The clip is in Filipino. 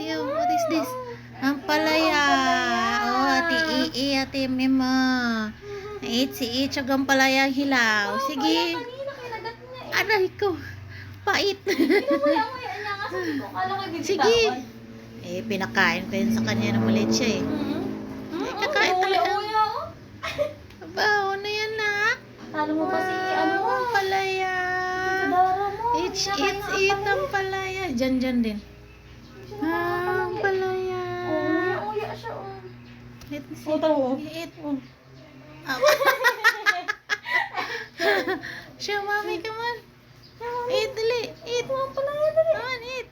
ate, oh, what is this? Ang palaya. Oh, ate Ii, ate Mema. Eat si Itchog ang palaya hilaw. Sige. Kanina kinagat niya eh. Aray ko. Pait. Kinamaya-maya niya nga sabi ko. Kala ko bibitawan. Sige. Eh, pinakain ko yun sa kanya ng maliit siya eh. Kakain talaga. Uya, oh. Aba, ano yan na? Talo mo pa si ano mo. Ang palaya. Dara mo. Eat ang palaya. Dyan din. Ang palaya. Uya siya, oh. Eat si. tawo. Eat. Siya, mami, come on. Eat, dali. Eat. Ang palaya dali. Come on, eat.